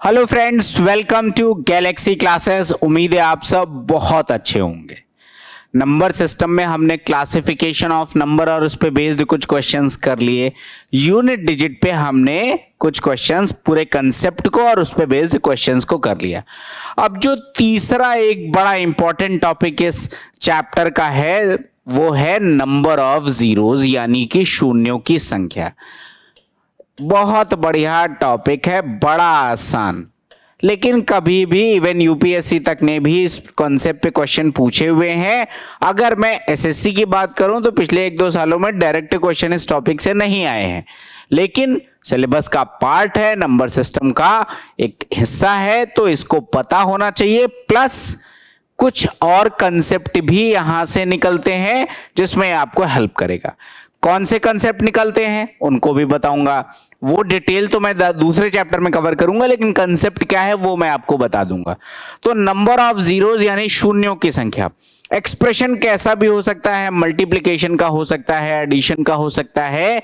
Hello friends, welcome to Galaxy Classes. उम्मीद है आप सब बहुत अच्छे होंगे। नंबर सिस्टम में हमने क्लासिफिकेशन ऑफ नंबर और उस पे बेस्ड कुछ क्वेश्चंस कर लिए। यूनिट डिजिट पे हमने कुछ क्वेश्चंस पूरे कंसेप्ट को और उस पे बेस्ड क्वेश्चंस को कर लिया। अब जो तीसरा एक बड़ा इंपॉर्टेंट टॉपिक इस चैप्टर का है वो है नंबर ऑफ जीरोज, यानी कि शून्यों की संख्या। बहुत बढ़िया टॉपिक है, बड़ा आसान, लेकिन कभी भी इवन यूपीएससी तक ने भी इस कॉन्सेप्ट पे क्वेश्चन पूछे हुए हैं। अगर मैं एसएससी की बात करूं तो पिछले 1-2 सालों में डायरेक्ट क्वेश्चन इस टॉपिक से नहीं आए हैं, लेकिन सिलेबस का पार्ट है, नंबर सिस्टम का एक हिस्सा है, तो इसको पता होना चाहिए। प्लस कुछ और कंसेप्ट भी यहां से निकलते हैं जिसमें आपको हेल्प करेगा। कौन से कंसेप्ट निकलते हैं उनको भी बताऊंगा, वो डिटेल तो मैं दूसरे चैप्टर में कवर करूंगा, लेकिन कंसेप्ट क्या है वो मैं आपको बता दूंगा। तो नंबर ऑफ जीरोज यानी शून्यों की संख्या, एक्सप्रेशन कैसा भी हो सकता है, मल्टीप्लिकेशन का हो सकता है, एडिशन का हो सकता है,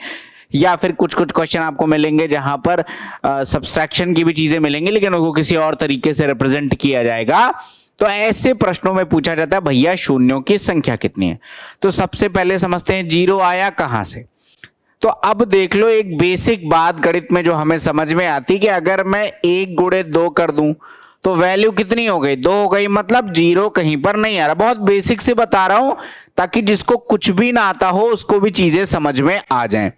या फिर कुछ कुछ क्वेश्चन आपको मिलेंगे जहां पर सब्सट्रैक्शन की भी चीजें मिलेंगी, लेकिन उनको किसी और तरीके से रिप्रेजेंट किया जाएगा। तो ऐसे प्रश्नों में पूछा जाता है भैया शून्यों की संख्या कितनी है। तो सबसे पहले समझते हैं जीरो आया कहां से। तो अब देख लो, एक बेसिक बात गणित में जो हमें समझ में आती कि अगर मैं 1 गुणे 2 कर दूं तो वैल्यू कितनी हो गई, 2 हो गई, मतलब जीरो कहीं पर नहीं आ रहा। बहुत बेसिक से बता रहा हूं ताकि जिसको कुछ भी ना आता हो उसको भी चीजें समझ में आ जाएं।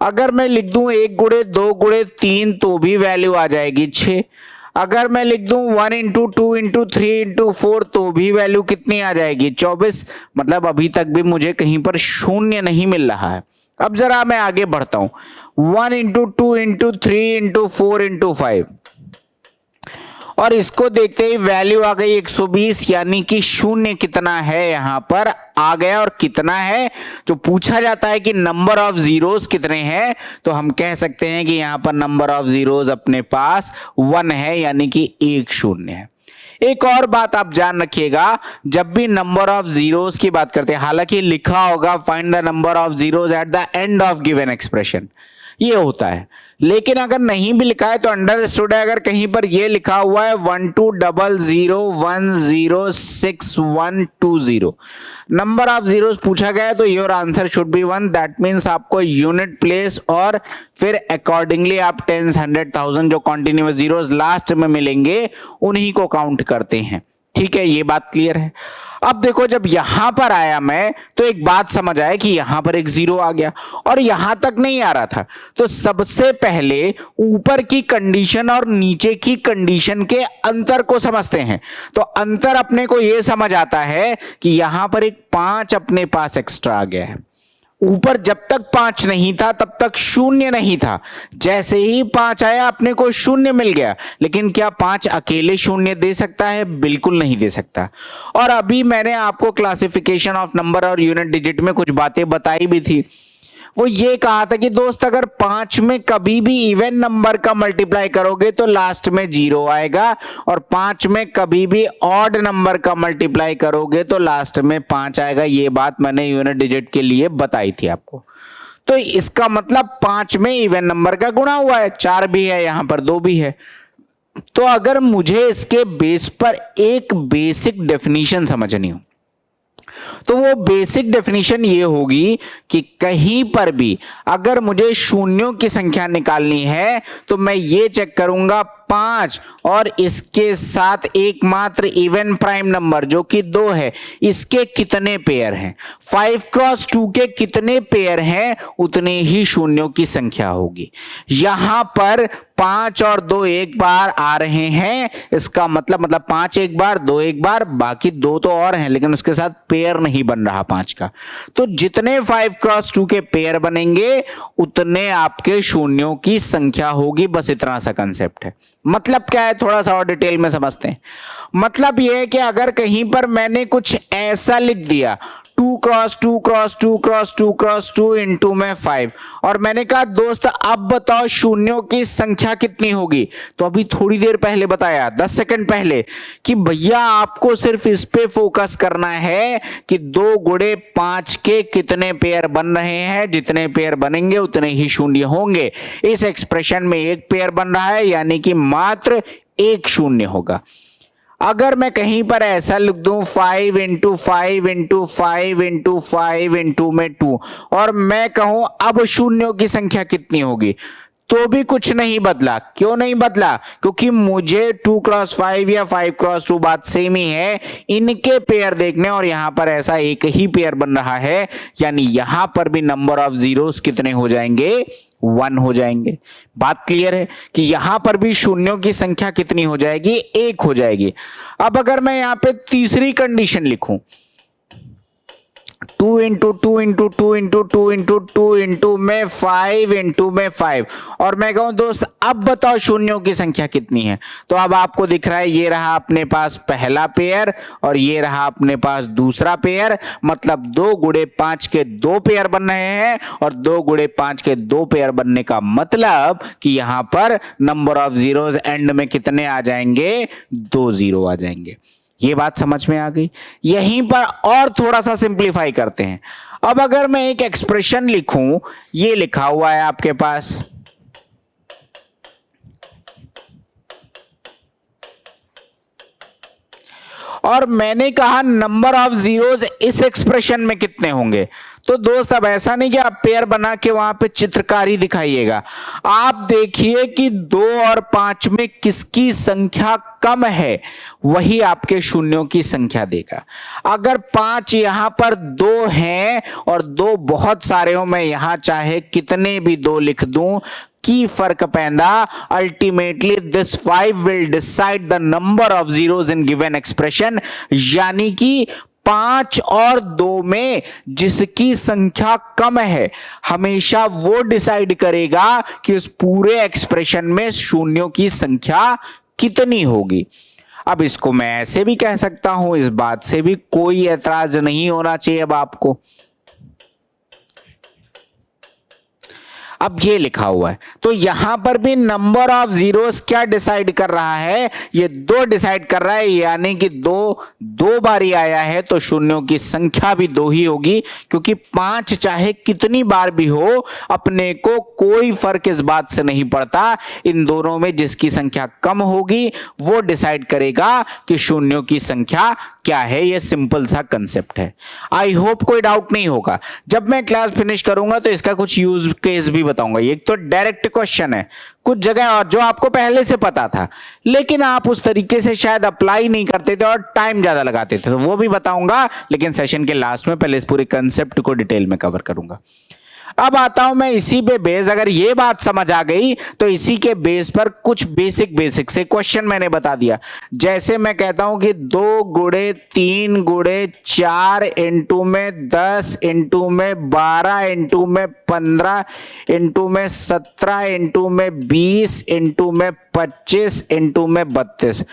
अगर मैं लिख दूं 1 गुणे 2 गुणे 3 तो भी वैल्यू आ जाएगी 6। अगर मैं लिख दूं 1 इंटू 2 इंटू 3 इंटू 4 तो भी वैल्यू कितनी आ जाएगी 24। मतलब अभी तक भी मुझे कहीं पर शून्य नहीं मिल रहा है। अब जरा मैं आगे बढ़ता हूं, 1 इंटू 2 इंटू 3 इंटू 4 इंटू 5, और इसको देखते ही वैल्यू आ गई 120, यानी कि शून्य कितना है यहां पर आ गया। और कितना है जो पूछा जाता है कि नंबर ऑफ जीरोस कितने हैं, तो हम कह सकते हैं कि यहां पर नंबर ऑफ जीरोस अपने पास 1 है, यानी कि 1 शून्य है। एक और बात आप जान रखिएगा, जब भी नंबर ऑफ जीरोस की बात करते हैं, हालांकि लिखा होगा find the number of zeros at the end of given expression, ये होता है, लेकिन अगर नहीं भी लिखा है तो अंडरस्टूड है। अगर कहीं पर ये लिखा हुआ है 1200106120 नंबर ऑफ जीरोस पूछा गया है, तो your answer should be 1। That means आपको यूनिट प्लेस और फिर अकॉर्डिंगली आप 10s 100,000 जो कॉन्टिन्यूअस जीरोस लास्ट में मिलेंगे उन्हीं को काउंट करते हैं। ठीक है, ये बात क्लियर है। अब देखो, जब यहां पर आया मैं तो एक बात समझ आया कि यहां पर एक जीरो आ गया और यहां तक नहीं आ रहा था। तो सबसे पहले ऊपर की कंडीशन और नीचे की कंडीशन के अंतर को समझते हैं। तो अंतर अपने को यह समझ आता है कि यहां पर एक 5 अपने पास एक्स्ट्रा आ गया है। ऊपर जब तक 5 नहीं था तब तक शून्य नहीं था, जैसे ही 5 आया अपने को शून्य मिल गया। लेकिन क्या 5 अकेले शून्य दे सकता है? बिल्कुल नहीं दे सकता। और अभी मैंने आपको क्लासिफिकेशन ऑफ नंबर और यूनिट डिजिट में कुछ बातें बताई भी थी। वो ये कहा था कि दोस्त अगर 5 में कभी भी इवन नंबर का मल्टीप्लाई करोगे तो लास्ट में 0 आएगा, और 5 में कभी भी ऑड नंबर का मल्टीप्लाई करोगे तो लास्ट में 5 आएगा। ये बात मैंने यूनिट डिजिट के लिए बताई थी आपको। तो इसका मतलब 5 में इवन नंबर का गुणा हुआ है, 4 भी है यहां पर, 2 भी है। तो अगर मुझे इसके बेस पर एक बेसिक डेफिनेशन समझनी हो तो वो बेसिक डेफिनेशन ये होगी कि कहीं पर भी अगर मुझे शून्यों की संख्या निकालनी है तो मैं ये चेक करूंगा 5 और इसके साथ एकमात्र इवन प्राइम नंबर जो कि 2 है, इसके कितने पेयर हैं। 5 क्रॉस 2 के कितने पेयर हैं उतने ही शून्यों की संख्या होगी। यहां पर 5 और 2 एक बार आ रहे हैं, इसका मतलब 5 एक बार, 2 एक बार, बाकी 2 तो और हैं लेकिन उसके साथ पेयर नहीं बन रहा 5 का। तो जितने 5 क्रॉस 2 के पेयर बनेंगे उतने आपके शून्यों की संख्या होगी। बस इतना सा कंसेप्ट है। मतलब क्या है, थोड़ा सा और डिटेल में समझते हैं। मतलब यह है कि अगर कहीं पर मैंने कुछ ऐसा लिख दिया 2 cross 2 cross 2 cross 2 cross 2 into में 5। और मैंने कहा दोस्त अब बताओ शून्यों की संख्या कितनी होगी। तो अभी थोड़ी देर पहले बताया 10 सेकंड पहले कि भैया आपको सिर्फ इस पे फोकस करना है कि 2 गुणे 5 के कितने पेयर बन रहे हैं, जितने पेयर बनेंगे उतने ही शून्य होंगे। इस एक्सप्रेशन में एक पेयर बन रहा है यानी कि मात्र एक शून्य होगा। अगर मैं कहीं पर ऐसा लिख दूं 5 इंटू 5 इंटू 5 इंटू 5 इंटू में 2 और मैं कहूं अब शून्यों की संख्या कितनी होगी, तो भी कुछ नहीं बदला। क्यों नहीं बदला? क्योंकि मुझे 2 क्रॉस 5 या 5 क्रॉस 2 बात सेम ही है, इनके पेयर देखने और यहां पर ऐसा एक ही पेयर बन रहा है यानी यहां पर भी नंबर ऑफ जीरोस कितने हो जाएंगे, 1 हो जाएंगे। बात क्लियर है कि यहां पर भी शून्यों की संख्या कितनी हो जाएगी, 1 हो जाएगी। अब अगर मैं यहां पे तीसरी कंडीशन लिखूं 2 into 2 into 2 into 2 into 2 into में 5 इंटू में 5 और मैं कहूं दोस्त अब बताओ शून्यों की संख्या कितनी है, तो अब आपको दिख रहा है ये रहा अपने पास पहला पेयर और ये रहा अपने पास दूसरा पेयर, मतलब 2 गुणे 5 के 2 पेयर बन रहे हैं और 2 गुणे 5 के 2 पेयर बनने का मतलब कि यहां पर नंबर ऑफ जीरोस एंड में कितने आ जाएंगे, 2 जीरो आ जाएंगे। ये बात समझ में आ गई। यहीं पर और थोड़ा सा सिंप्लीफाई करते हैं। अब अगर मैं एक एक्सप्रेशन लिखूं, ये लिखा हुआ है आपके पास और मैंने कहा नंबर ऑफ जीरोस इस एक्सप्रेशन में कितने होंगे, तो दोस्त अब ऐसा नहीं कि आप पेयर बना के वहां पे चित्रकारी दिखाइएगा, आप देखिए कि 2 और 5 में किसकी संख्या कम है, वही आपके शून्यों की संख्या देगा। अगर 5 यहां पर 2 हैं और 2 बहुत सारे हो, मैं यहां चाहे कितने भी 2 लिख दूं की फर्क पैंदा, ultimately this 5 will decide the number of zeros in given expression, यानी कि 5 और 2 में जिसकी संख्या कम है हमेशा वो डिसाइड करेगा कि उस पूरे एक्सप्रेशन में शून्यों की संख्या कितनी होगी। अब इसको मैं ऐसे भी कह सकता हूं, इस बात से भी कोई ऐतराज नहीं होना चाहिए। अब आपको अब ये लिखा हुआ है तो यहां पर भी नंबर ऑफ जीरोस क्या डिसाइड कर रहा है, ये 2 डिसाइड कर रहा है, यानी कि 2 बारी आया है तो शून्यों की संख्या भी 2 ही होगी, क्योंकि 5 चाहे कितनी बार भी हो अपने को कोई फर्क इस बात से नहीं पड़ता, इन दोनों में जिसकी संख्या कम होगी वो डिसाइड करेगा कि शून्यों की संख्या क्या है। ये सिंपल सा कंसेप्ट है। आई होप कोई डाउट नहीं होगा। जब मैं क्लास फिनिश करूंगा तो इसका कुछ यूज केस भी बताऊंगा। ये तो डायरेक्ट क्वेश्चन है, कुछ जगह और जो आपको पहले से पता था लेकिन आप उस तरीके से शायद अप्लाई नहीं करते थे और टाइम ज्यादा लगाते थे, तो वो भी बताऊंगा, लेकिन सेशन के लास्ट में पहले इस पूरे कंसेप्ट को डिटेल में कवर करूंगा। अब आता हूं मैं इसी पे बेस, अगर ये बात समझ आ गई तो इसी के बेस पर कुछ बेसिक से क्वेश्चन मैंने बता दिया। जैसे मैं कहता हूं कि 2 गुणे 3 गुणे 4 इंटू में 10 इंटू में 12 इंटू में 15 इंटू में 17 इंटू में 20 इंटू में 25 इंटू में 32,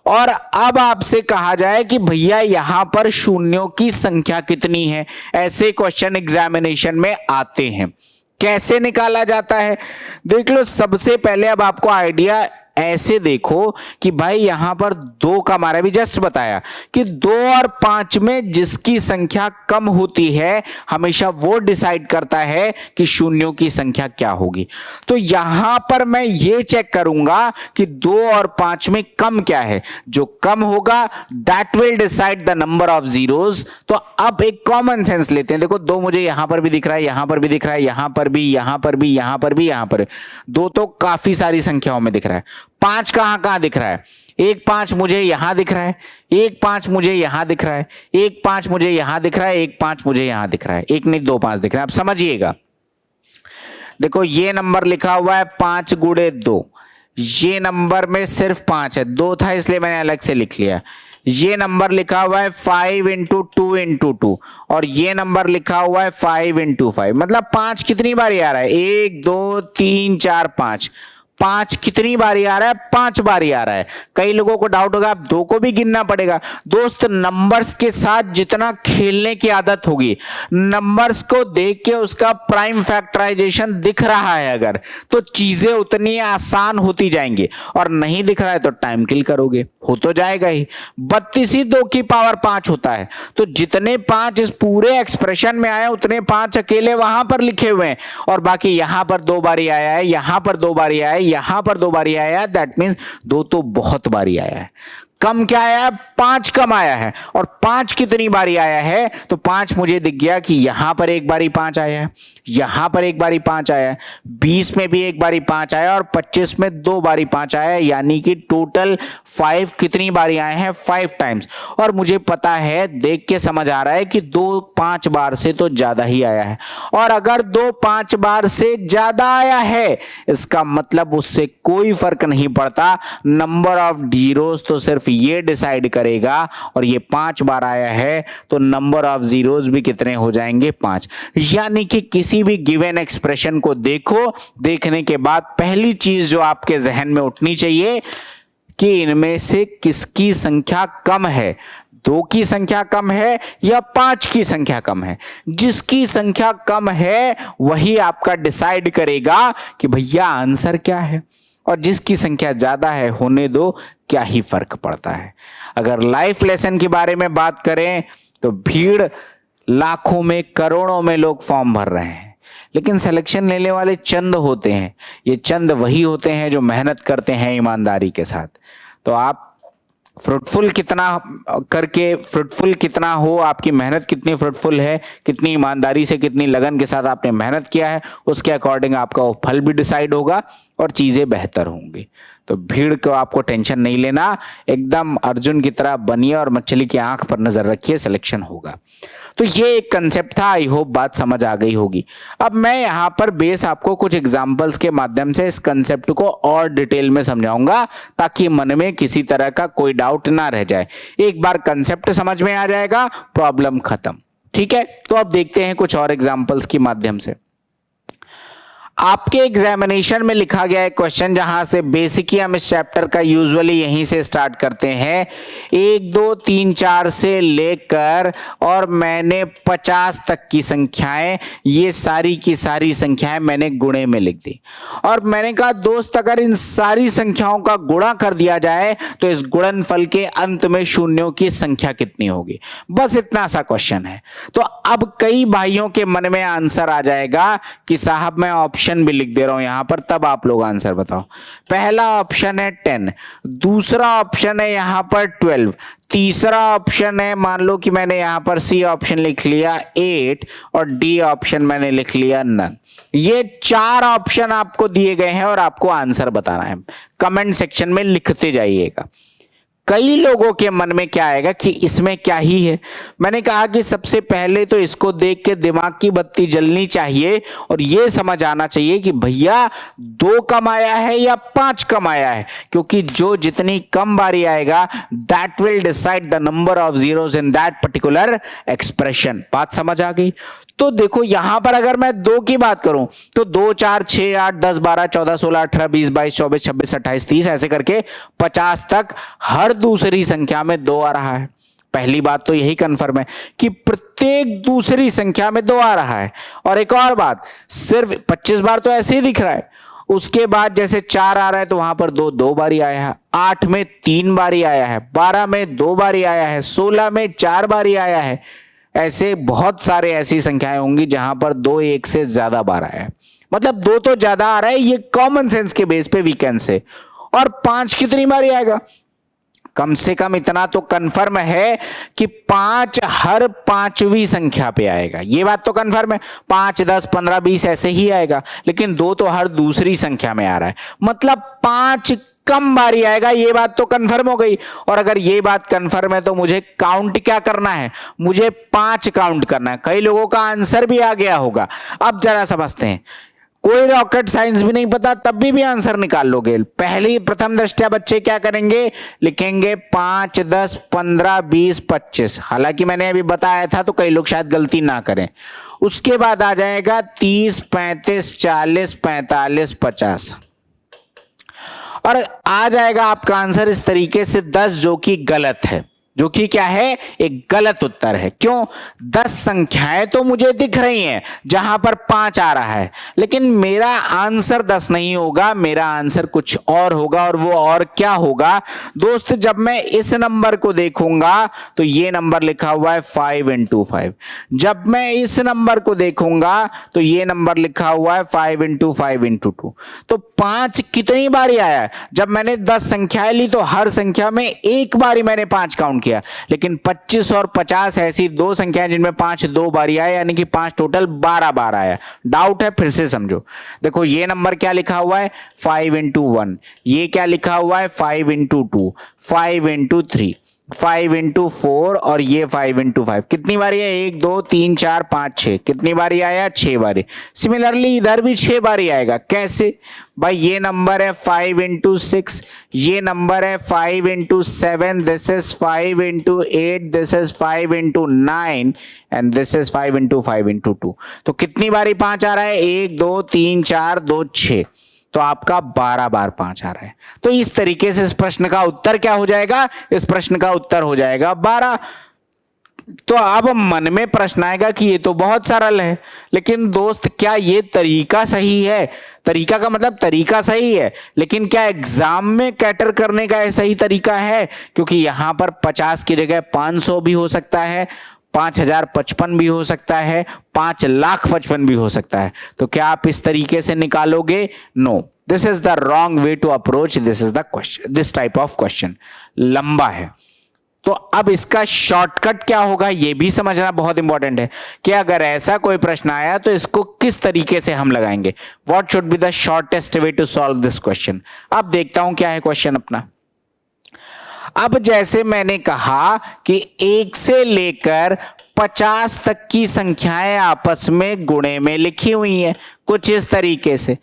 और अब आपसे कहा जाए कि भैया यहां पर शून्यों की संख्या कितनी है। ऐसे क्वेश्चन एग्जामिनेशन में आते हैं। कैसे निकाला जाता है देख लो। सबसे पहले अब आपको आइडिया ऐसे देखो कि भाई यहां पर 2 का हमारा भी जस्ट बताया कि 2 और 5 में जिसकी संख्या कम होती है हमेशा वो डिसाइड करता है कि शून्यों की संख्या क्या होगी। तो यहां पर मैं ये चेक करूंगा कि 2 और 5 में कम क्या है, जो कम होगा that will decide the number of zeros. तो अब एक कॉमन सेंस लेते हैं। देखो 2 मुझे यहां पर भी दिख रहा है, यहां पर भी दिख रहा है, यहां पर भी, यहां पर भी, यहां पर भी, यहां पर 2 तो काफी सारी संख्याओं में दिख रहा है। 5 कहां कहां दिख रहा है, 1 5 मुझे यहां दिख रहा है, 1 5 मुझे यहां दिख रहा है, 1 5 मुझे यहां दिख रहा है, 1 5 मुझे यहां दिख रहा है, 1 नहीं 2 5 दिख रहा है। अब समझिएगा, देखो ये नंबर लिखा हुआ है 5 गुणे 2, ये नंबर में सिर्फ 5 है, 2 था इसलिए मैंने अलग से लिख लिया। ये नंबर लिखा हुआ है 5 इंटू 2 इंटू 2 और ये नंबर लिखा हुआ है 5 इंटू 5, मतलब 5 कितनी बार आ रहा है, 1 2 3 4 5, 5 कितनी बारी आ रहा है? 5 बारी आ रहा है। कई लोगों को डाउट होगा, आप 2 को भी गिनना पड़ेगा। दोस्त, नंबर्स के साथ जितना खेलने की आदत होगी, नंबर्स को देख के उसका प्राइम फैक्टराइजेशन दिख रहा है अगर, तो चीजें उतनी आसान होती जाएंगी, और नहीं दिख रहा है तो टाइम किल करोगे, हो तो जाएगा ही। 32 ही 2 की पावर 5 होता है, तो जितने 5 इस पूरे एक्सप्रेशन में आए उतने 5 अकेले वहां पर लिखे हुए हैं, और बाकी यहां पर 2 बारी आया है, यहां पर 2 बारी आया है, यहां पर 2 बारी आया है। दैट मीन्स 2 तो बहुत बारी आया है। कम क्या आया है? 5 कम आया है। और 5 कितनी बारी आया है? तो 5 मुझे दिख गया कि यहां पर एक बारी 5 आया है, यहां पर एक बारी 5 आया है, 20 में भी एक बारी 5 आया, और 25 में 2 बारी 5 आया है, यानी कि टोटल 5 कितनी बारी आए हैं? 5 टाइम्स। और मुझे पता है, देख के समझ आ रहा है कि 2 5 बार से तो ज्यादा ही आया है, और अगर 2 5 बार से ज्यादा आया है, इसका मतलब उससे कोई फर्क नहीं पड़ता, नंबर ऑफ जीरोस तो सिर्फ ये डिसाइड करेगा, और ये 5 बार आया है तो नंबर ऑफ जीरोस भी कितने हो जाएंगे? 5। यानी कि किसी भी गिवन एक्सप्रेशन को देखो, देखने के बाद पहली चीज जो आपके जहन में उठनी चाहिए कि इनमें से किसकी संख्या कम है, 2 की संख्या कम है या 5 की संख्या कम है। जिसकी संख्या कम है वही आपका डिसाइड करेगा कि भैया आंसर क्या है, और जिसकी संख्या ज्यादा है होने दो, क्या ही फर्क पड़ता है। अगर लाइफ लेसन के बारे में बात करें तो भीड़ लाखों में करोड़ों में लोग फॉर्म भर रहे हैं, लेकिन सिलेक्शन लेने वाले चंद होते हैं। ये चंद वही होते हैं जो मेहनत करते हैं ईमानदारी के साथ। तो आप फ्रूटफुल कितना हो, आपकी मेहनत कितनी फ्रूटफुल है, कितनी ईमानदारी से, कितनी लगन के साथ आपने मेहनत किया है, उसके अकॉर्डिंग आपका वो फल भी डिसाइड होगा और चीजें बेहतर होंगी। तो भीड़ को आपको टेंशन नहीं लेना, एकदम अर्जुन की तरह बनिए और मछली की आंख पर नजर रखिए, सिलेक्शन होगा। तो ये एक कंसेप्ट था, आई होप बात समझ आ गई होगी। अब मैं यहाँ पर बेस आपको कुछ एग्जांपल्स के माध्यम से इस कंसेप्ट को और डिटेल में समझाऊंगा, ताकि मन में किसी तरह का कोई डाउट ना रह जाए। एक बार कंसेप्ट समझ में आ जाएगा, प्रॉब्लम खत्म। ठीक है, तो अब देखते हैं कुछ और एग्जांपल्स के माध्यम से। आपके एग्जामिनेशन में लिखा गया है क्वेश्चन, जहां से बेसिक हम इस चैप्टर का यूजुअली यहीं से स्टार्ट करते हैं। 1 2 3 4 से लेकर और मैंने 50 तक की संख्याएं, ये सारी की सारी संख्याएं मैंने गुणे में लिख दी, और मैंने कहा दोस्त अगर इन सारी संख्याओं का गुणा कर दिया जाए तो इस गुणनफल के अंत में शून्यों की संख्या कितनी होगी। बस इतना सा क्वेश्चन है। तो अब कई भाइयों के मन में आंसर आ जाएगा कि साहब मैं ऑप्शन भी लिख दे रहा हूं यहां पर, तब आप लोग आंसर बताओ। पहला ऑप्शन है 10, दूसरा ऑप्शन है यहां पर 12, तीसरा ऑप्शन है, मान लो कि मैंने यहां पर सी ऑप्शन लिख लिया 8, और डी ऑप्शन मैंने लिख लिया नन। ये 4 ऑप्शन आपको दिए गए हैं और आपको आंसर बताना है। कमेंट सेक्शन में लिखते जाइएगा। कई लोगों के मन में क्या आएगा कि इसमें क्या ही है। मैंने कहा कि सबसे पहले तो इसको देख के दिमाग की बत्ती जलनी चाहिए और यह समझ आना चाहिए कि भैया 2 कम आया है या 5 कम आया है, क्योंकि जो जितनी कम बारी आएगा that will decide the number of zeros in that particular expression. बात समझ आ गई? तो देखो यहां पर अगर मैं 2 की बात करूं तो 2 4 6 8 10 12 14 16 18 20 22 24 26 28 30 ऐसे करके 50 तक हर दूसरी संख्या में 2 आ रहा है। पहली बात तो यही कंफर्म है कि प्रत्येक दूसरी संख्या में 2 आ रहा है। और एक और बात, सिर्फ 25 बार तो ऐसे ही दिख रहा है, उसके बाद जैसे 4 आ रहा है तो वहां पर 2 बारी आया है, 8 में 3 बारी आया है, 12 में 2 बारी आया है, 16 में 4 बारी आया है। ऐसे बहुत सारे ऐसी संख्याएं होंगी जहां पर 2 1 से ज्यादा बार आया है, मतलब 2 तो ज्यादा आ रहा है, ये कॉमन सेंस के बेस पे वी कैन से। और 5 कितनी बारी आएगा? कम से कम इतना तो कंफर्म है कि 5 हर 5वीं संख्या पे आएगा, ये बात तो कंफर्म है। 5 10 15 20 ऐसे ही आएगा, लेकिन 2 तो हर दूसरी संख्या में आ रहा है, मतलब 5 कम बारी आएगा, ये बात तो कंफर्म हो गई। और अगर ये बात कंफर्म है तो मुझे काउंट क्या करना है? मुझे 5 काउंट करना है। कई लोगों का आंसर भी आ गया होगा। अब जरा समझते हैं, कोई रॉकेट साइंस भी नहीं पता तब भी आंसर निकाल लोगे। पहली प्रथम दृष्टया बच्चे क्या करेंगे? लिखेंगे 5 10 15 20 25, हालांकि मैंने अभी बताया था तो कई लोग शायद गलती ना करें। उसके बाद आ जाएगा 30 35 40 45 50। और आ जाएगा आपका आंसर इस तरीके से 10, जो कि गलत है, जो कि क्या है, एक गलत उत्तर है। क्यों? 10 संख्याएं तो मुझे दिख रही हैं जहां पर 5 आ रहा है, लेकिन मेरा आंसर 10 नहीं होगा, मेरा आंसर कुछ और होगा। और वो और क्या होगा दोस्त? जब मैं इस नंबर को देखूंगा तो ये नंबर लिखा हुआ है 5 into 5। जब मैं इस नंबर को देखूंगा तो ये नंबर लिखा हुआ है 5 into 5 into 2। तो 5 कितनी बारी आया है? जब मैंने 10 संख्याएं ली तो हर संख्या में एक बारी मैंने 5 काउंट किया, लेकिन 25 और 50 ऐसी दो संख्याएं जिनमें 5 दो बारी आया, यानी कि 5 टोटल 12 बार आया। डाउट है? फिर से समझो। देखो ये नंबर क्या लिखा हुआ है 5 into 1, ये क्या लिखा हुआ है 5 into 2, 5 into 3, 5 into 4 और ये 5 into 5। कितनी बारी है? 1 2 3 4 5 6। कितनी बारी आया? 6 बारी। सिमिलरली इधर भी 6 बारी आएगा। कैसे भाई? ये नंबर है 5 into 6, ये नंबर है 5 into 7, this is 5 into 8, this is 5 into 9 and this is 5 into 5 into 2। तो कितनी बारी 5 आ रहा है? 1 2 3 4 2 6। तो आपका 12 बार 5 आ रहा है। तो इस तरीके से इस प्रश्न का उत्तर क्या हो जाएगा? इस प्रश्न का उत्तर हो जाएगा 12। तो अब मन में प्रश्न आएगा कि ये तो बहुत सरल है, लेकिन दोस्त क्या ये तरीका सही है? तरीका का मतलब तरीका सही है, लेकिन क्या एग्जाम में कैटर करने का ये सही तरीका है? क्योंकि यहां पर 50 की जगह 500 भी हो सकता है, 5055 भी हो सकता है, 5,55,000 भी हो सकता है। तो क्या आप इस तरीके से निकालोगे? No, this is the wrong way to approach this is the question, this type of question. लंबा है। तो अब इसका शॉर्टकट क्या होगा ये भी समझना बहुत इंपॉर्टेंट है कि अगर ऐसा कोई प्रश्न आया तो इसको किस तरीके से हम लगाएंगे। What should be the shortest way to solve this question. अब देखता हूं क्या है क्वेश्चन अपना। अब जैसे मैंने कहा कि 1 से लेकर 50 तक की संख्याएं आपस में गुणे में लिखी हुई हैं कुछ इस तरीके से।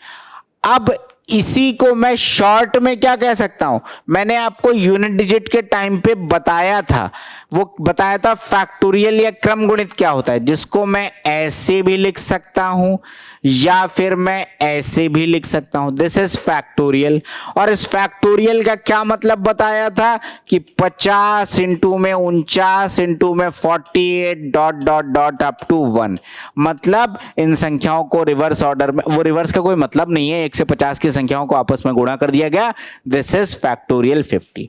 अब इसी को मैं शॉर्ट में क्या कह सकता हूं? मैंने आपको यूनिट डिजिट के टाइम पे बताया था, वो बताया था फैक्टोरियल या क्रम गुणित क्या होता है, जिसको मैं ऐसे भी लिख सकता हूं या फिर मैं ऐसे भी लिख सकता हूं। This is factorial. और इस फैक्टोरियल का क्या मतलब बताया था कि 50 इंटू में 49 इंटू में 48 dot dot dot up to 1। मतलब इन संख्याओं को रिवर्स ऑर्डर में, वो रिवर्स का कोई मतलब नहीं है, 1 से 50 की संख्याओं को आपस में गुणा कर दिया गया। This is factorial 50।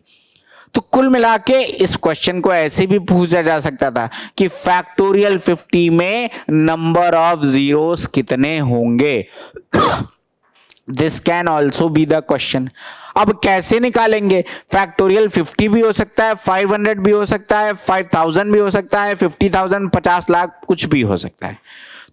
तो कुल मिला के इस क्वेश्चन को ऐसे भी पूछा जा सकता था कि फैक्टोरियल 50 में नंबर ऑफ जीरोस कितने होंगे। This can also be the question. अब कैसे निकालेंगे? फैक्टोरियल 50 भी हो सकता है, 500 भी हो सकता है, 5000 भी हो सकता है, 50,000, 50 लाख, कुछ भी हो सकता है।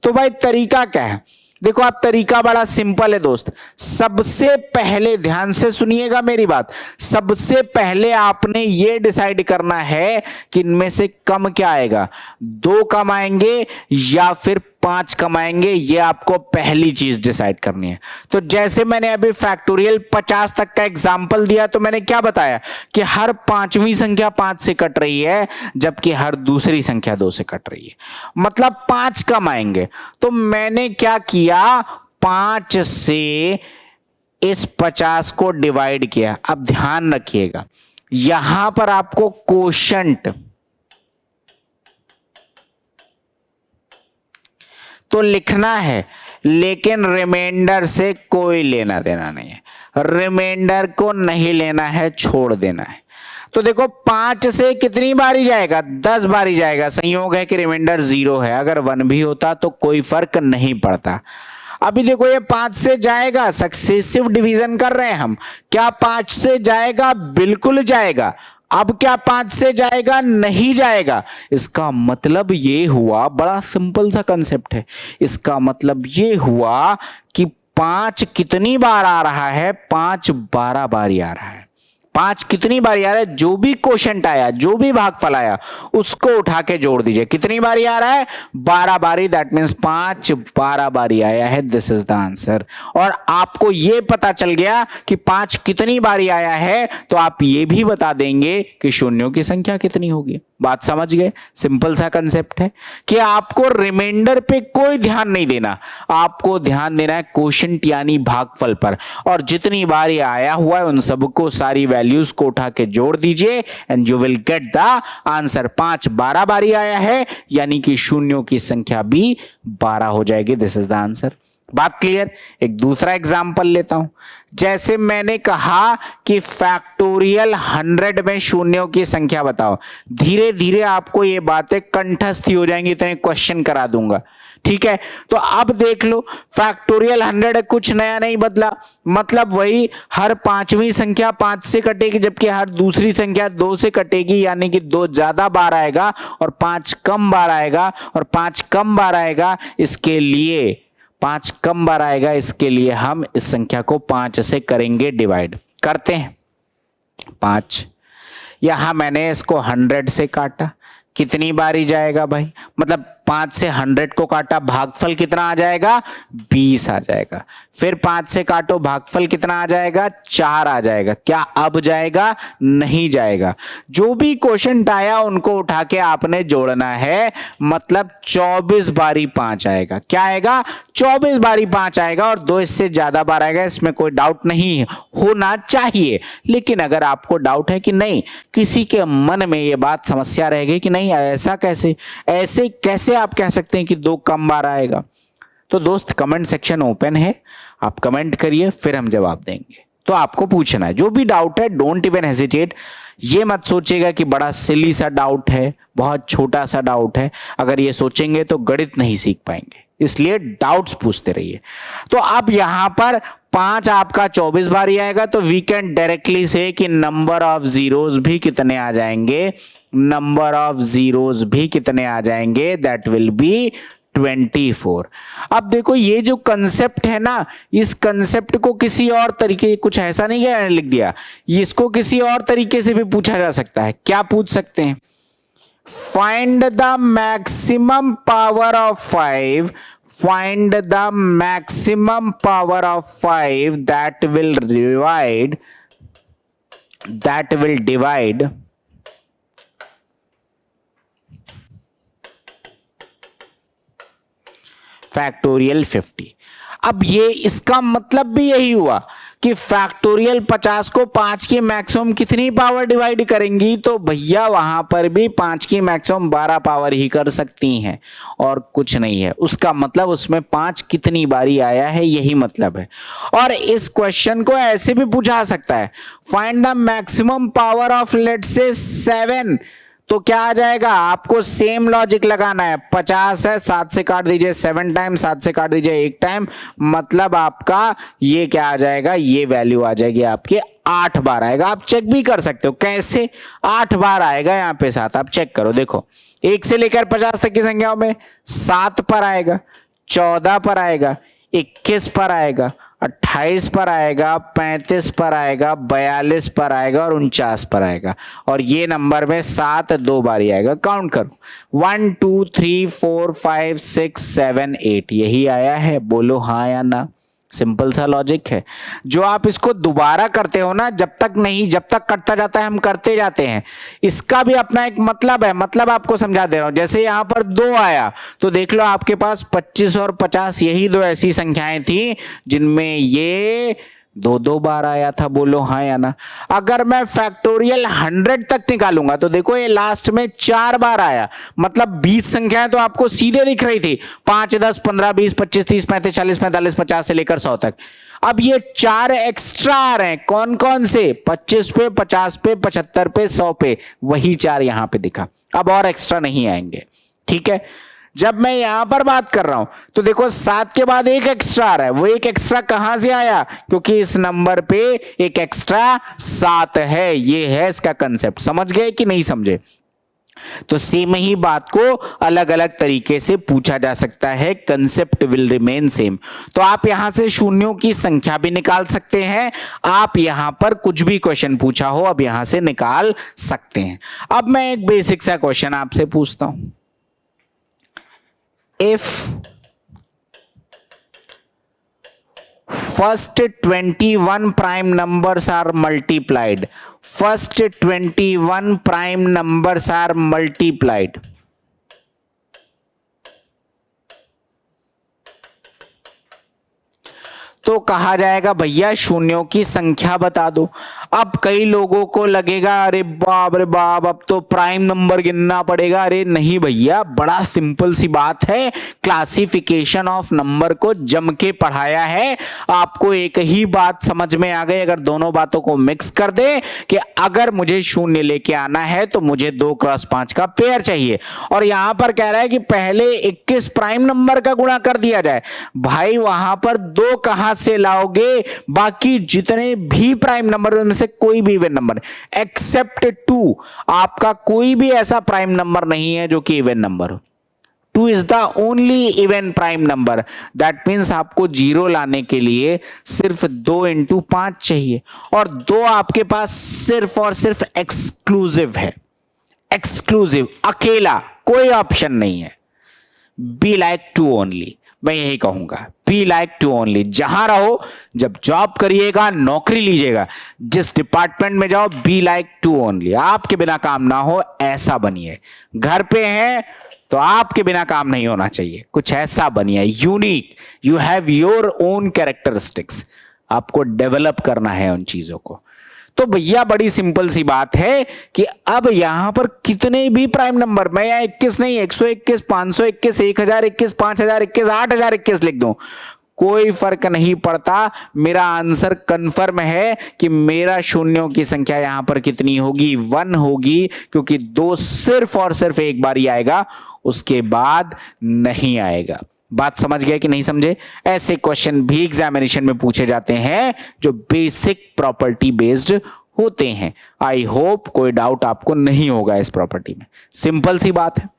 तो भाई तरीका क्या है? देखो आप, तरीका बड़ा सिंपल है दोस्त। सबसे पहले ध्यान से सुनिएगा मेरी बात, सबसे पहले आपने ये डिसाइड करना है कि इनमें से कम क्या आएगा, 2 कम आएंगे या फिर 5 कम आएंगे। ये आपको पहली चीज डिसाइड करनी है। तो जैसे मैंने अभी फैक्टोरियल 50 तक का एग्जांपल दिया, तो मैंने क्या बताया कि हर 5वीं संख्या 5 से कट रही है, जबकि हर दूसरी संख्या 2 से कट रही है, मतलब 5 कम आएंगे। तो मैंने क्या किया, 5 से इस 50 को डिवाइड किया। अब ध्यान रखिएगा, यहां पर आपको कोशंट तो लिखना है, लेकिन रिमाइंडर से कोई लेना देना नहीं है। रिमाइंडर को नहीं लेना है, छोड़ देना है। तो देखो 5 से कितनी बारी जाएगा? 10 बारी जाएगा। संयोग है कि रिमाइंडर 0 है, अगर 1 भी होता तो कोई फर्क नहीं पड़ता। अभी देखो ये 5 से जाएगा, सक्सेसिव डिवीजन कर रहे हैं हम। क्या 5 से जाएगा? बिल्कुल जाएगा। अब क्या 5 से जाएगा? नहीं जाएगा। इसका मतलब ये हुआ, बड़ा सिंपल सा कंसेप्ट है, इसका मतलब ये हुआ कि 5 कितनी बार आ रहा है? 5 12 बार आ रहा है। 5 कितनी बारी आ रहा है? जो भी क्वोशंट आया, जो भी भागफल आया, उसको उठा के जोड़ दीजिए। कितनी बारी आ रहा है? 12 बारी। दैट मीन्स 5 12 बारी आया है। This is the answer. और आपको ये पता चल गया कि 5 कितनी बारी आया है, तो आप ये भी बता देंगे कि शून्यों की संख्या कितनी होगी। बात समझ गए? सिंपल सा कंसेप्ट है कि आपको रिमाइंडर पे कोई ध्यान नहीं देना, आपको ध्यान देना है क्वोशिएंट यानी भागफल पर, और जितनी बार ये आया हुआ है उन सबको सारी वैल्यूज को उठा के जोड़ दीजिए and you will get the answer. 5 12 बार आया है यानी कि शून्यों की संख्या भी 12 हो जाएगी। This is the answer. बात क्लियर? एक दूसरा एग्जांपल लेता हूं। जैसे मैंने कहा कि फैक्टोरियल 100 में शून्यों की संख्या बताओ, धीरे धीरे आपको ये बातें कंठस्थ हो जाएंगी, इतने क्वेश्चन करा दूंगा, ठीक है? तो अब देख लो, फैक्टोरियल 100 कुछ नया नहीं बदला, मतलब वही हर पांचवी संख्या 5 से कटेगी जबकि हर दूसरी संख्या 2 से कटेगी, यानी कि 2 ज्यादा बार आएगा और 5 कम बार आएगा, और 5 कम बार आएगा इसके लिए 5 कम बार आएगा, इसके लिए हम इस संख्या को 5 से करेंगे डिवाइड। करते हैं 5, यहां मैंने इसको 100 से काटा, कितनी बारी जाएगा भाई? मतलब 5 से 100 को काटा, भागफल कितना आ जाएगा? 20 आ जाएगा। फिर 5 से काटो, भागफल कितना आ जाएगा? 4 आ जाएगा। क्या अब जाएगा? नहीं जाएगा। जो भी क्वेश्चन आया उनको उठा के आपने जोड़ना है, मतलब 24 बारी 5 आएगा। क्या आएगा? 24 बारी 5 आएगा, और 2 इससे ज्यादा बार आएगा, इसमें कोई डाउट नहीं होना चाहिए। लेकिन अगर आपको डाउट है कि नहीं, किसी के मन में ये बात समस्या रहेगी कि नहीं ऐसा कैसे, ऐसे कैसे आप कह सकते हैं कि 2 कम बार आएगा, तो दोस्त कमेंट सेक्शन ओपन है, आप कमेंट करिए, फिर हम जवाब देंगे। तो आपको पूछना है, जो भी डाउट है डोंट इवन हेजिटेट। ये मत सोचिएगा कि बड़ा सिली सा डाउट है, बहुत छोटा सा डाउट है, अगर ये सोचेंगे तो गणित नहीं सीख पाएंगे, इसलिए डाउट्स पूछते रहिए। तो अब यहां पर 5 आपका 24 बार ही आएगा, तो वी कैन डायरेक्टली से कि नंबर ऑफ जीरोस भी कितने आ जाएंगे? नंबर ऑफ जीरोस भी कितने आ जाएंगे? That will be 24। अब देखो ये जो कंसेप्ट है ना, इस कंसेप्ट को किसी और तरीके, कुछ ऐसा नहीं है लिख दिया, इसको किसी और तरीके से भी पूछा जा सकता है। क्या पूछ सकते हैं? Find the maximum power of 5, find the maximum power of 5 that will divide factorial 50। अब ये इसका मतलब भी यही हुआ कि फैक्टोरियल 50 को 5 की मैक्सिमम कितनी पावर डिवाइड करेंगी, तो भैया वहां पर भी 5 की मैक्सिमम 12 पावर ही कर सकती हैं और कुछ नहीं है। उसका मतलब उसमें 5 कितनी बारी आया है, यही मतलब है। और इस क्वेश्चन को ऐसे भी पूछा सकता है, find the maximum power of let's say 7, तो क्या आ जाएगा? आपको सेम लॉजिक लगाना है। 50 है, 7 से काट दीजिए 7 टाइम, 7 से काट दीजिए 1 टाइम, मतलब आपका ये क्या आ जाएगा? ये वैल्यू आ जाएगी आपके 8 बार आएगा। आप चेक भी कर सकते हो कैसे 8 बार आएगा, यहाँ पे 7 आप चेक करो। देखो 1 से लेकर 50 तक की संख्याओं में 7 पर आएगा, 14 पर आएगा, 21 पर आएगा, 28 पर आएगा, 35 पर आएगा, 42 पर आएगा और 49 पर आएगा। और ये नंबर में 7 2 बारी आएगा। काउंट करो 1 2 3 4 5 6 7 8, यही आया है। बोलो हाँ या ना। सिंपल सा लॉजिक है। जो आप इसको दोबारा करते हो ना, जब तक कटता जाता है हम करते जाते हैं। इसका भी अपना एक मतलब है, मतलब आपको समझा दे रहा हूं। जैसे यहां पर 2 आया तो देख लो आपके पास 25 और 50, यही 2 ऐसी संख्याएं थी जिनमें ये 2 बार आया था। बोलो हाँ या ना। अगर मैं फैक्टोरियल 100 तक निकालूंगा तो देखो ये लास्ट में 4 बार आया, मतलब 20 संख्याएं तो आपको सीधे दिख रही थी, 5 10 15 20 25 30 35 40 45 50 से लेकर 100 तक। अब ये 4 एक्स्ट्रा आ रहे हैं। कौन कौन से? 25 पे, 50 पे, 75 पे, 100 पे, वही 4 यहां पे दिखा। अब और एक्स्ट्रा नहीं आएंगे, ठीक है। जब मैं यहां पर बात कर रहा हूं तो देखो 7 के बाद 1 एक्स्ट्रा आ रहा है। वो 1 एक्स्ट्रा कहां से आया? क्योंकि इस नंबर पे एक एक्स्ट्रा 7 है। ये है इसका कंसेप्ट। समझ गए कि नहीं समझे? तो सेम ही बात को अलग अलग तरीके से पूछा जा सकता है, कंसेप्ट विल रिमेन सेम। तो आप यहां से शून्यों की संख्या भी निकाल सकते हैं। आप यहां पर कुछ भी क्वेश्चन पूछा हो अब यहां से निकाल सकते हैं। अब मैं एक बेसिक सा क्वेश्चन आपसे पूछता हूं। If first 21 prime numbers are multiplied. First 21 prime numbers are multiplied. तो कहा जाएगा भैया शून्यों की संख्या बता दो। अब कई लोगों को लगेगा अरे बाप अब तो प्राइम नंबर गिनना पड़ेगा। अरे नहीं भैया, बड़ा सिंपल सी बात है, क्लासिफिकेशन ऑफ नंबर को जम के पढ़ाया है। आपको एक ही बात समझ में आ गई अगर दोनों बातों को मिक्स कर दे कि अगर मुझे शून्य लेके आना है तो मुझे 2 क्रॉस 5 का पेयर चाहिए। और यहां पर कह रहा है कि पहले 21 प्राइम नंबर का गुणा कर दिया जाए। भाई वहां पर 2 कहां से लाओगे? बाकी जितने भी प्राइम नंबर में से कोई भी इवन नंबर एक्सेप्ट 2, आपका कोई भी ऐसा प्राइम नंबर नहीं है जो कि इवन नंबर हो। 2 is the only even prime number. That means आपको 0 लाने के लिए सिर्फ 2 इंटू 5 चाहिए, और 2 आपके पास सिर्फ और सिर्फ एक्सक्लूसिव है। एक्सक्लूसिव, अकेला, कोई ऑप्शन नहीं है। बी लाइक 2 ओनली, मैं यही कहूंगा, बी लाइक 2 ओनली। जहां रहो, जब जॉब करिएगा, नौकरी लीजिएगा, जिस डिपार्टमेंट में जाओ, बी लाइक 2 ओनली। आपके बिना काम ना हो ऐसा बनिए। घर पे हैं तो आपके बिना काम नहीं होना चाहिए, कुछ ऐसा बनिए unique. You have your own characteristics, आपको डेवलप करना है उन चीजों को। तो भैया बड़ी सिंपल सी बात है कि अब यहां पर कितने भी प्राइम नंबर, मैं यहां 21 नहीं, 121, 521, 1021, 5021, 8021 लिख दूं, कोई फर्क नहीं पड़ता। मेरा आंसर कंफर्म है कि मेरा शून्यों की संख्या यहां पर कितनी होगी? 1 होगी, क्योंकि 2 सिर्फ और सिर्फ एक बार ही आएगा, उसके बाद नहीं आएगा। बात समझ गए कि नहीं समझे? ऐसे क्वेश्चन भी एग्जामिनेशन में पूछे जाते हैं जो बेसिक प्रॉपर्टी बेस्ड होते हैं। आई होप कोई डाउट आपको नहीं होगा इस प्रॉपर्टी में, सिंपल सी बात है।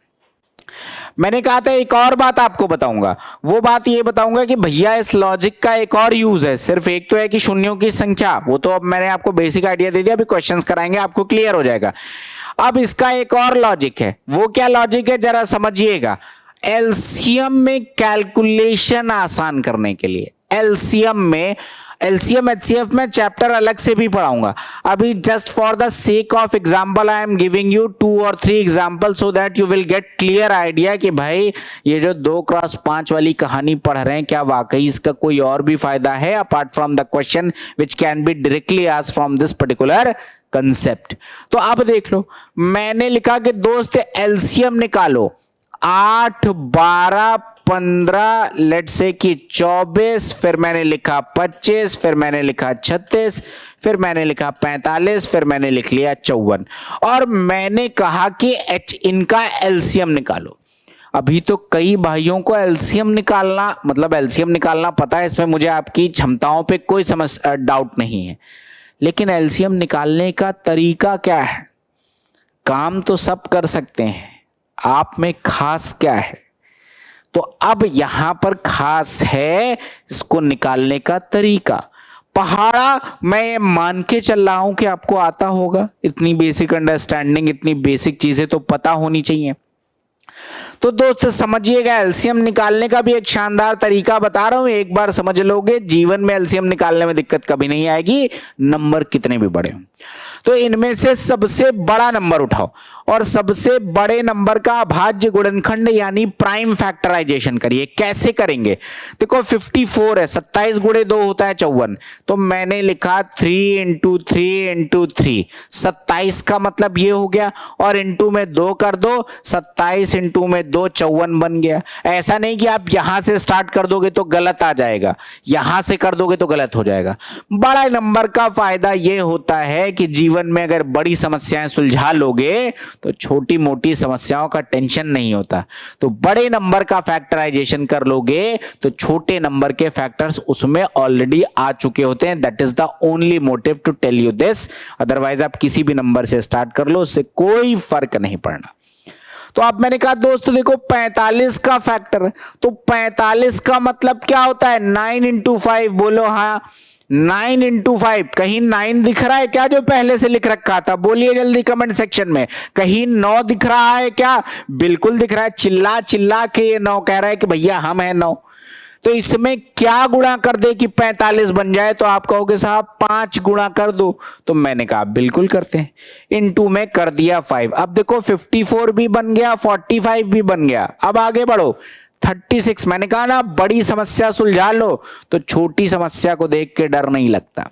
मैंने कहा था एक और बात आपको बताऊंगा, वो बात ये बताऊंगा कि भैया इस लॉजिक का एक और यूज है। सिर्फ एक तो है कि शून्यों की संख्या, वो तो अब मैंने आपको बेसिक आइडिया दे दिया, अभी क्वेश्चंस कराएंगे आपको क्लियर हो जाएगा। अब इसका एक और लॉजिक है, वो क्या लॉजिक है जरा समझिएगा। एलसीएम में कैलकुलेशन आसान करने के लिए, एलसीएम एचसीएफ में चैप्टर अलग से भी पढ़ाऊंगा। अभी just for the sake of example I am giving you 2 और 3 example so that you will get clear idea कि भाई ये जो 2 क्रॉस 5 वाली कहानी पढ़ रहे हैं, क्या वाकई इसका कोई और भी फायदा है apart from the question which can be directly asked from this particular concept. तो अब देख लो, मैंने लिखा कि दोस्त एलसीएम निकालो, 8, 12, 15, लेट से कि 24, फिर मैंने लिखा 25, फिर मैंने लिखा 36, फिर मैंने लिखा 45, फिर मैंने लिख लिया 54, और मैंने कहा कि इनका एलसीएम निकालो। अभी तो कई भाइयों को एलसीएम निकालना, मतलब एलसीएम निकालना पता है, इसमें मुझे आपकी क्षमताओं पे कोई डाउट नहीं है, लेकिन एलसीएम निकालने का तरीका क्या है? काम तो सब कर सकते हैं, आप में खास क्या है? तो अब यहां पर खास है इसको निकालने का तरीका। पहाड़ा मैं मान के चल रहा हूं कि आपको आता होगा, इतनी बेसिक अंडरस्टैंडिंग, इतनी बेसिक चीजें तो पता होनी चाहिए। तो दोस्त समझिएगा, एलसीएम निकालने का भी एक शानदार तरीका बता रहा हूं, एक बार समझ लोगे जीवन में एलसीएम निकालने में दिक्कत कभी नहीं आएगी, नंबर कितने भी बड़े हों। तो इनमें से सबसे बड़ा नंबर उठाओ और सबसे बड़े नंबर का अभाज्य गुणनखंड यानी प्राइम फैक्टराइजेशन करिए। कैसे करेंगे? देखो 54 है, 27 गुणे 2 होता है 54, तो मैंने लिखा 3 इंटू 3 इंटू 3, 27 का मतलब ये हो गया, और इंटू में 2 कर दो, 27 इंटू में 2 54 बन गया। ऐसा नहीं कि आप यहां से स्टार्ट कर दोगे तो गलत आ जाएगा, यहां से कर दोगे तो गलत हो जाएगा। बड़ा नंबर का फायदा ये होता है कि जीवन में अगर बड़ी समस्याएं सुलझा लोगे तो छोटी मोटी समस्याओं का टेंशन नहीं होता। तो बड़े नंबर का फैक्टराइजेशन कर लोगे तो छोटे नंबर के फैक्टर्स उसमें ऑलरेडी आ चुके होते हैं। That is the only motive to tell you this. Otherwise आप किसी भी नंबर से स्टार्ट कर लो, उससे कोई फर्क नहीं पड़ना। तो अब मैंने कहा दोस्तों देखो 45 का फैक्टर, तो 45 का मतलब क्या होता है? 9 इंटू 5, बोलो हाँ 9 इंटू 5। कहीं 9 दिख रहा है क्या जो पहले से लिख रखा था? बोलिए जल्दी कमेंट सेक्शन में। कहीं 9 दिख रहा है क्या? बिल्कुल दिख रहा है, चिल्ला चिल्ला के ये 9 कह रहा है कि भैया हम हैं 9। तो इसमें क्या गुणा कर दे कि 45 बन जाए? तो आप कहोगे साहब 5 गुणा कर दो, तो मैंने कहा बिल्कुल करते हैं। इनटू में कर दिया 5। अब देखो 54 भी बन गया, 45 भी बन गया। अब आगे बढ़ो 36। मैंने कहा ना बड़ी समस्या सुलझा लो, तो छोटी समस्या को देख के डर नहीं लगता।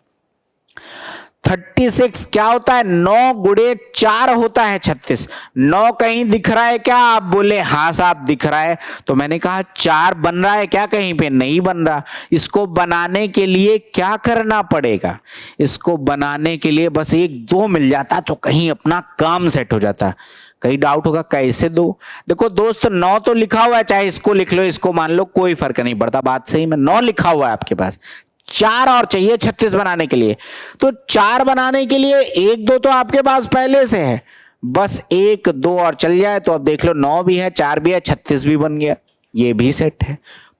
36 क्या होता है? 9 गुणे 4 होता है 36। 9 कहीं दिख रहा है क्या? आप बोले हाँ साहब दिख रहा है। तो मैंने कहा 4 बन रहा है क्या? कहीं पे नहीं बन रहा। इसको बनाने के लिए क्या करना पड़ेगा? इसको बनाने के लिए बस 1 2 मिल जाता तो कहीं अपना काम सेट हो जाता। कहीं डाउट होगा कैसे दो? देखो दोस्त 9 तो लिखा हुआ है, चाहे इसको लिख लो इसको मान लो, कोई फर्क नहीं पड़ता। बात सही में 9 लिखा हुआ है आपके पास, 4 और चाहिए 36 बनाने के लिए। तो 4 बनाने के लिए 1 2 तो आपके पास पहले से है, बस 1 2 और चल जाए तो अब देख लो 9 भी है, 4 भी है, 36 भी बन गया, ये भी सेट है।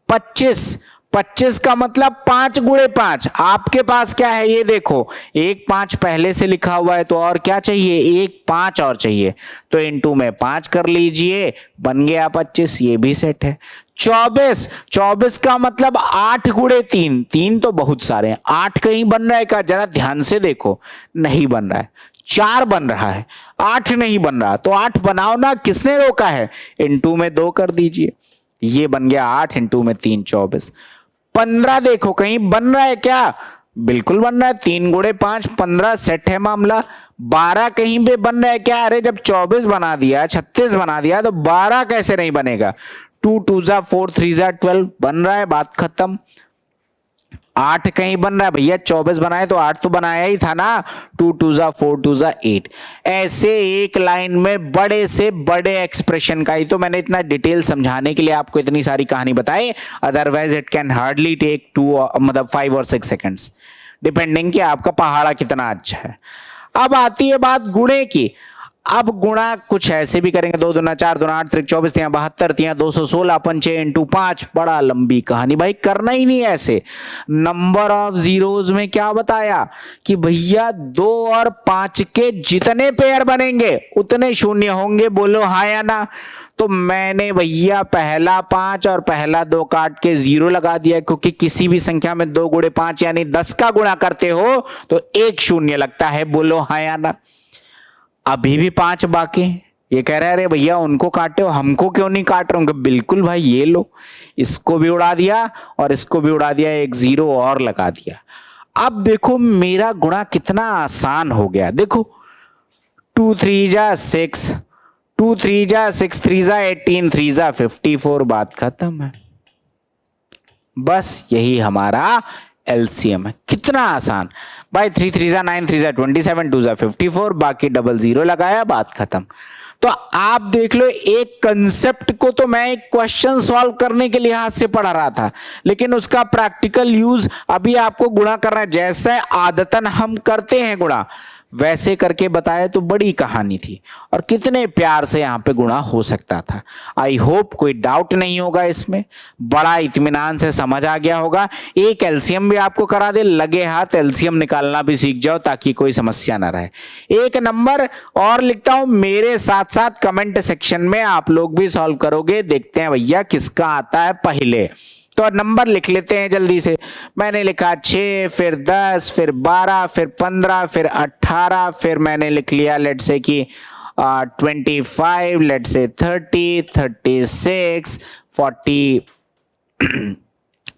25 का मतलब 5 गुणे 5। आपके पास क्या है ये देखो, 1 5 पहले से लिखा हुआ है, तो और क्या चाहिए? 1 5 और चाहिए, तो इनटू में 5 कर लीजिए, बन गया 25, ये भी सेट है। 24 का मतलब 8 गुणे 3। 3 तो बहुत सारे हैं, 8 कहीं बन रहा है क्या? जरा ध्यान से देखो, नहीं बन रहा है। 4 बन रहा है, 8 नहीं बन रहा, तो 8 बनाओ ना, किसने रोका है? इनटू में 2 कर दीजिए, ये बन गया 8, इनटू में 3 24। 15 देखो कहीं बन रहा है क्या? बिल्कुल बन रहा है, 3 गुणे 5 15, सेट है मामला। 12 कहीं पे बन रहा है क्या? अरे जब 24 बना दिया, 36 बना दिया, तो 12 कैसे नहीं बनेगा? 2 2 जा 4 3 जा 12 बन रहा है, बात खत्म। 8 कहीं बन रहा है भैया? 24 बनाए तो 8 तो बनाया ही था ना। 2 2 जा 4 2 जा 8। ऐसे एक लाइन में बड़े से बड़े एक्सप्रेशन का ही तो मैंने इतना डिटेल समझाने के लिए आपको इतनी सारी कहानी बताई, otherwise it can hardly take 2 मतलब 5 और 6 सेकेंड्स, डिपेंडिंग कि आपका पहाड़ा कितना अच्छा है। अब आती है बात गुणे की। अब गुणा कुछ ऐसे भी करेंगे, 2 दूना 4 दूना 8 त्रिक 24 तिया 72 तिया 216 पंचे इंटू 5, बड़ा लंबी कहानी भाई, करना ही नहीं ऐसे। नंबर ऑफ जीरोज में क्या बताया कि भैया 2 और 5 के जितने पेयर बनेंगे उतने शून्य होंगे, बोलो हाँ या ना। तो मैंने भैया पहला 5 और पहला 2 काट के 0 लगा दिया, क्योंकि किसी भी संख्या में 2 गुणे 5 यानी 10 का गुणा करते हो तो 1 शून्य लगता है, बोलो हाँ या ना। अभी भी 5 बाकी। ये कह रहे हैं अरे भैया उनको काटे हो, हमको क्यों नहीं काट रहे? बिल्कुल भाई, ये लो, इसको भी उड़ा दिया और इसको भी उड़ा दिया, 1 0 और लगा दिया। अब देखो मेरा गुणा कितना आसान हो गया। देखो 2 3 जा 6, 2 3 जा 6 3 जा 18, 3 जा 54, बात खत्म है। बस यही हमारा एलसीएम है। कितना आसान भाई, 3 3 जा 9, 3 जा 27, 2 जा 54, बाकी डबल 0 लगाया, बात खत्म। तो आप देख लो, एक कंसेप्ट को तो मैं एक क्वेश्चन सॉल्व करने के लिहाज से पढ़ा रहा था, लेकिन उसका प्रैक्टिकल यूज अभी आपको गुणा करना है। जैसे आदतन हम करते हैं गुणा, वैसे करके बताया तो बड़ी कहानी थी, और कितने प्यार से यहां पे गुणा हो सकता था। आई होप कोई डाउट नहीं होगा इसमें, बड़ा इत्मीनान से समझ आ गया होगा। एक एलसीएम भी आपको करा दे, लगे हाथ एलसीएम निकालना भी सीख जाओ ताकि कोई समस्या ना रहे। एक नंबर और लिखता हूं, मेरे साथ साथ कमेंट सेक्शन में आप लोग भी सॉल्व करोगे, देखते हैं भैया किसका आता है पहले। तो नंबर लिख लेते हैं जल्दी से। मैंने लिखा 6, फिर 10, फिर 12, फिर 15, फिर 18, फिर मैंने लिख लिया लेट से कि 25, लेट से 30, 36, 40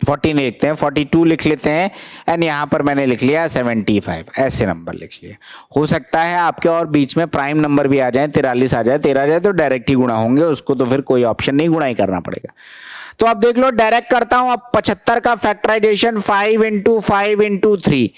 40 नहीं लिखते हैं, 42 लिख लेते हैं, एंड यहां पर मैंने लिख लिया 75। ऐसे नंबर लिख लिए। हो सकता है आपके और बीच में प्राइम नंबर भी आ जाए, 43 आ जाए, 13 आ जाए, तो डायरेक्ट ही गुणा होंगे, उसको तो फिर कोई ऑप्शन नहीं, गुणा ही करना पड़ेगा। तो अब देख लो, डायरेक्ट करता हूं। अब 75 का फैक्टराइजेशन 5 इंटू 5 इंटू 3,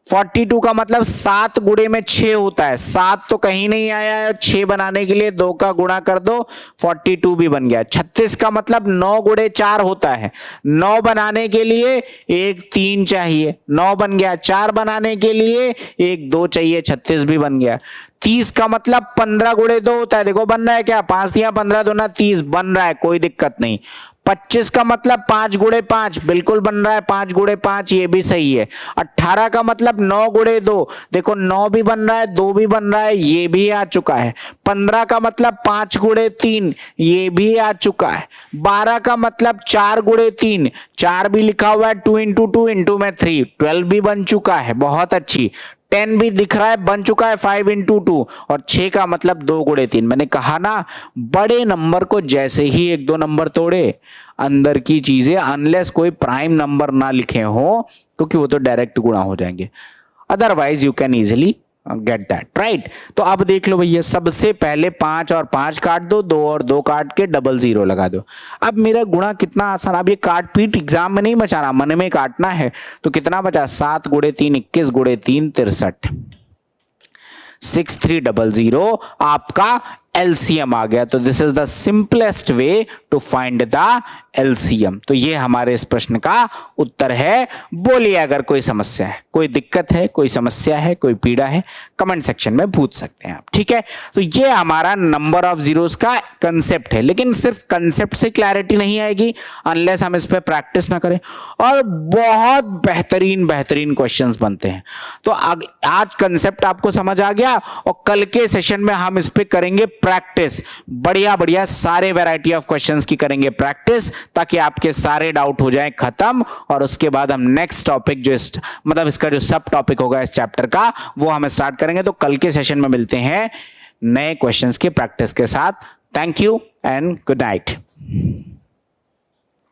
42 का मतलब 7 गुणे में 6 होता है। 7 तो कहीं नहीं आया है, 6 बनाने के लिए 2 का गुणा कर दो, 42 भी बन गया। 36 का मतलब 9 गुणे 4 होता है। 9 बनाने के लिए 1 3 चाहिए, 9 बन गया। 4 बनाने के लिए 1 2 चाहिए, 36 भी बन गया। 30 का मतलब 15 गुणे 2 होता है, देखो बन रहा है क्या, 5 दिया 15 2 ना 30 बन रहा है, कोई दिक्कत नहीं। 25 का मतलब 5 गुणे 5 बिल्कुल बन रहा है, 5 गुणे 5 ये भी सही है। 18 का मतलब 9 गुणे 2, देखो 9 भी बन रहा है, 2 भी बन रहा है, ये भी आ चुका है। 15 का मतलब 5 गुणे 3, ये भी आ चुका है। 12 का मतलब 4 गुणे 3, 4 भी लिखा हुआ है, 2 इंटू 2 इंटू में 3, 12 भी बन चुका है, बहुत अच्छी। 10 भी दिख रहा है, बन चुका है 5 इंटू 2, और 6 का मतलब 2 गुणे 3। मैंने कहा ना, बड़े नंबर को जैसे ही 1-2 नंबर तोड़े, अंदर की चीजें अनलेस कोई प्राइम नंबर ना लिखे हो, क्योंकि वो तो डायरेक्ट गुणा हो जाएंगे, otherwise you can easily get that, right. तो अब देख लो भैया, सबसे पहले 5 और 5 काट दो, 2 और 2 काट के डबल 0 लगा दो। अब मेरा गुणा कितना आसान, अब ये काट पीट एग्जाम में नहीं बचाना, मन में काटना है। तो कितना बचा, 7 गुणे 3 21 गुणे 3 63, 6300 आपका एलसीएम आ गया। तो this is the simplest way to find the LCM. तो ये हमारे इस प्रश्न का उत्तर है। बोलिए अगर कोई समस्या है, कोई दिक्कत है, कोई समस्या है, कोई पीड़ा है, कमेंट सेक्शन में पूछ सकते हैं आप, ठीक है। तो ये हमारा नंबर ऑफ जीरोस का कंसेप्ट है, लेकिन सिर्फ कंसेप्ट से क्लैरिटी नहीं आएगी अनलेस हम इस पे प्रैक्टिस ना करें, और बहुत बेहतरीन बेहतरीन क्वेश्चंस बनते हैं। तो आज कंसेप्ट आपको समझ आ गया, और कल के सेशन में हम इस पे करेंगे प्रैक्टिस, बढ़िया बढ़िया सारे वैरायटी ऑफ क्वेश्चंस की करेंगे प्रैक्टिस, ताकि आपके सारे डाउट हो जाएं खत्म। और उसके बाद हम नेक्स्ट टॉपिक जो मतलब इसका जो सब टॉपिक होगा इस चैप्टर का, वो हम स्टार्ट करेंगे। तो कल के सेशन में मिलते हैं नए क्वेश्चंस की प्रैक्टिस के साथ। Thank you and good night.